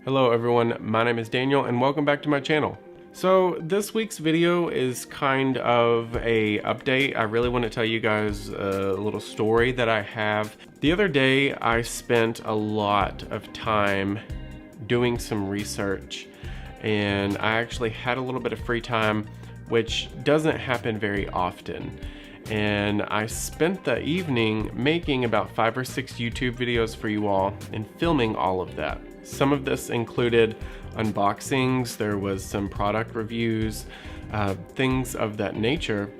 Hello everyone, my name is Daniel and welcome back to my channel. So this week's video is kind of a update. I really want to tell you guys a little story that I have. The other day I spent a lot of time doing some research and I actually had a little bit of free time, which doesn't happen very often. And I spent the evening making about 5 or 6 YouTube videos for you all and filming all of that. Some of this included unboxings, there was some product reviews, things of that nature.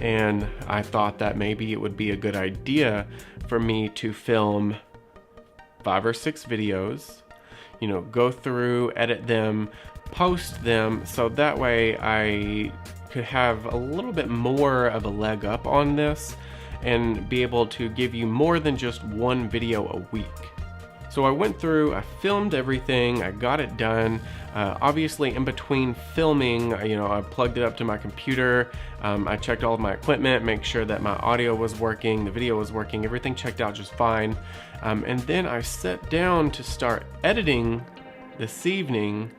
And I thought that maybe it would be a good idea for me to film 5 or 6 videos, you know, go through, edit them, post them, so that way I could have a little bit more of a leg up on this and be able to give you more than just one video a week. So I went through, I filmed everything, I got it done. Obviously in between filming, I plugged it up to my computer, I checked all of my equipment, make sure that my audio was working, the video was working, everything checked out just fine. And then I sat down to start editing this evening,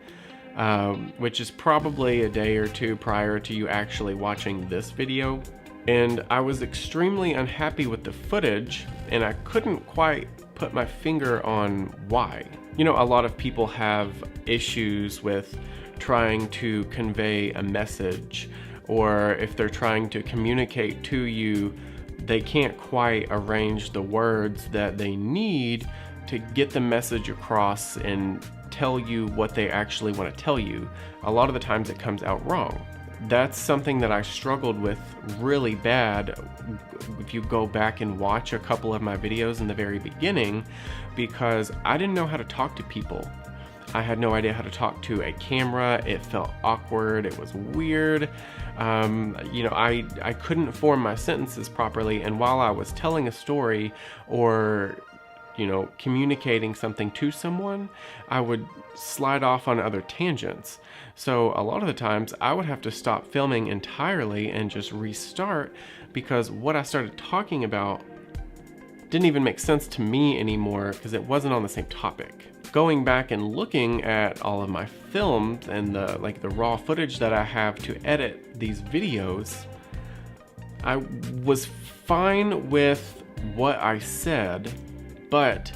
which is probably a day or two prior to you actually watching this video. And I was extremely unhappy with the footage and I couldn't quite put my finger on why. You know, a lot of people have issues with trying to convey a message, or if they're trying to communicate to you, they can't quite arrange the words that they need to get the message across and tell you what they actually want to tell you. A lot of the times it comes out wrong. That's something that I struggled with really bad if you go back and watch a couple of my videos in the very beginning, because I didn't know how to talk to people. I had no idea how to talk to a camera. It felt awkward. It was weird. I couldn't form my sentences properly, and while I was telling a story or communicating something to someone, I would slide off on other tangents. So a lot of the times I would have to stop filming entirely and just restart, because what I started talking about didn't even make sense to me anymore because it wasn't on the same topic. Going back and looking at all of my films and the raw footage that I have to edit these videos, I was fine with what I said, but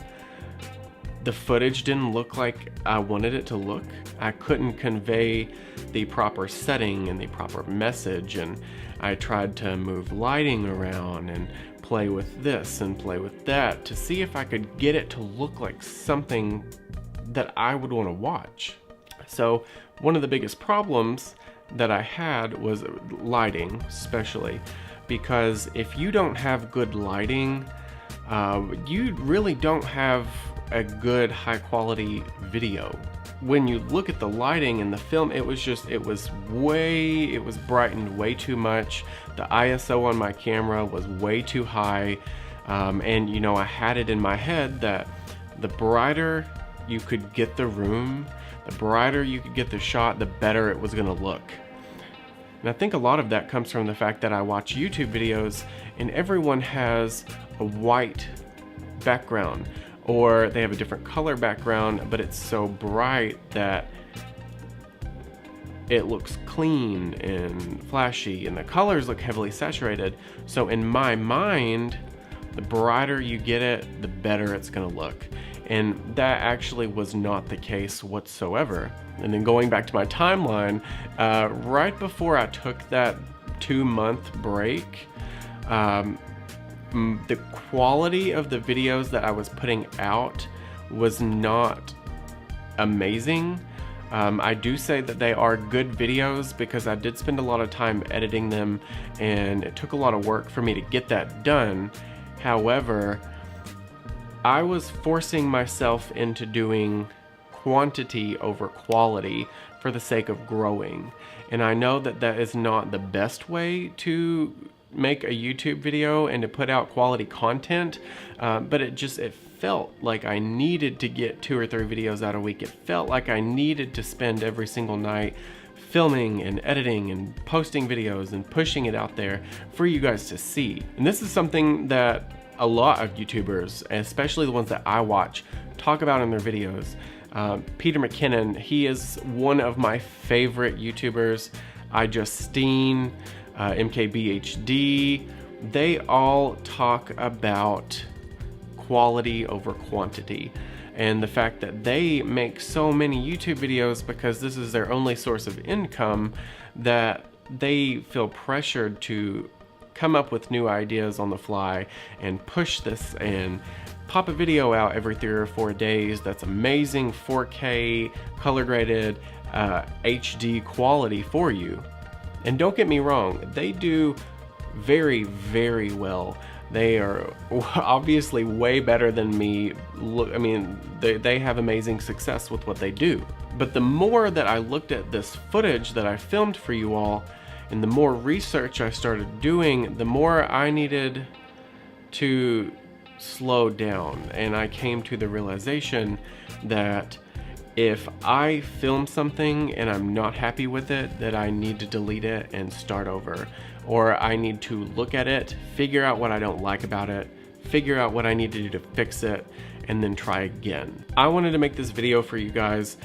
the footage didn't look like I wanted it to look. I couldn't convey the proper setting and the proper message, and I tried to move lighting around and play with this and play with that to see if I could get it to look like something that I would want to watch. So one of the biggest problems that I had was lighting, especially because if you don't have good lighting, you really don't have a good high quality video. When you look at the lighting in the film, it was brightened way too much. The ISO on my camera was way too high. And I had it in my head that the brighter you could get the room, the brighter you could get the shot, the better it was gonna look. And I think a lot of that comes from the fact that I watch YouTube videos and everyone has a white background, or they have a different color background, but it's so bright that it looks clean and flashy and the colors look heavily saturated. So in my mind, the brighter you get it, the better it's gonna look. And that actually was not the case whatsoever. And then going back to my timeline, right before I took that 2-month break, the quality of the videos that I was putting out was not amazing. I do say that they are good videos because I did spend a lot of time editing them and it took a lot of work for me to get that done. However, I was forcing myself into doing quantity over quality for the sake of growing. And I know that that is not the best way to make a YouTube video and to put out quality content, but it felt like I needed to get 2 or 3 videos out a week. It felt like I needed to spend every single night filming and editing and posting videos and pushing it out there for you guys to see. And this is something that a lot of YouTubers, especially the ones that I watch, talk about in their videos. Peter McKinnon, he is one of my favorite YouTubers. iJustine, MKBHD, they all talk about quality over quantity, and the fact that they make so many YouTube videos because this is their only source of income, that they feel pressured to come up with new ideas on the fly and push this and pop a video out every 3 or 4 days that's amazing 4K color graded HD quality for you. And don't get me wrong, they do very, very well. They are obviously way better than me. Look, I mean, they have amazing success with what they do. But the more that I looked at this footage that I filmed for you all, and the more research I started doing, the more I needed to slow down. And I came to the realization that if I film something and I'm not happy with it, that I need to delete it and start over. Or I need to look at it, figure out what I don't like about it, figure out what I need to do to fix it, and then try again. I wanted to make this video for you guys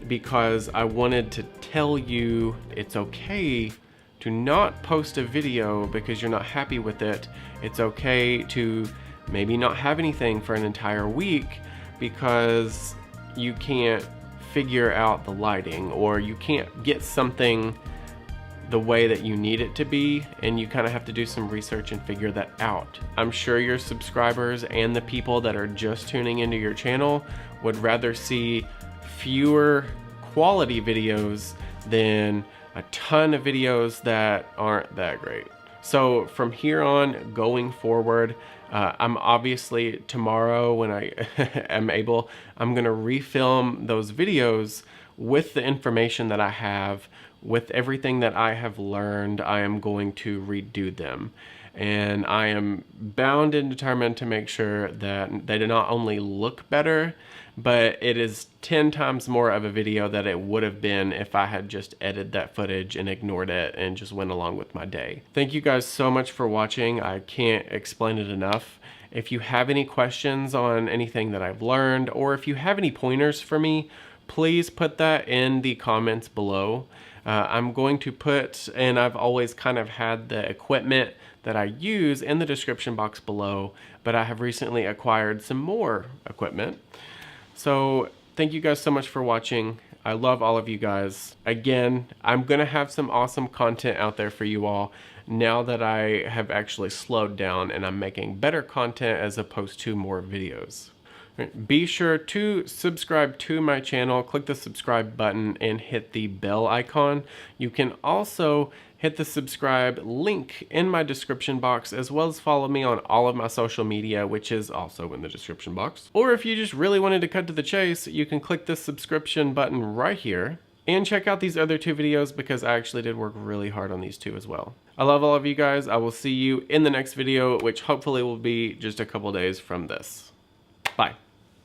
because I wanted to tell you it's okay to not post a video because you're not happy with it. It's okay to maybe not have anything for an entire week because you can't figure out the lighting, or you can't get something the way that you need it to be, and you kind of have to do some research and figure that out. I'm sure your subscribers and the people that are just tuning into your channel would rather see fewer quality videos than a ton of videos that aren't that great. So from here on going forward, I'm obviously tomorrow when I am able, I'm gonna refilm those videos with the information that I have, with everything that I have learned. I am going to redo them. And I am bound and determined to make sure that they not only look better, but it is 10 times more of a video that it would have been if I had just edited that footage and ignored it and just went along with my day. Thank you guys so much for watching. I can't explain it enough. If you have any questions on anything that I've learned, or if you have any pointers for me, please put that in the comments below. I'm going to put, and I've always kind of had the equipment that I use in the description box below, but I have recently acquired some more equipment. So thank you guys so much for watching. I love all of you guys. Again, I'm gonna have some awesome content out there for you all now that I have actually slowed down and I'm making better content as opposed to more videos. Be sure to subscribe to my channel, click the subscribe button and hit the bell icon. You can also hit the subscribe link in my description box, as well as follow me on all of my social media, which is also in the description box. Or if you just really wanted to cut to the chase, you can click the subscription button right here and check out these other 2 videos because I actually did work really hard on these 2 as well. I love all of you guys. I will see you in the next video, which hopefully will be just a couple days from this. Bye.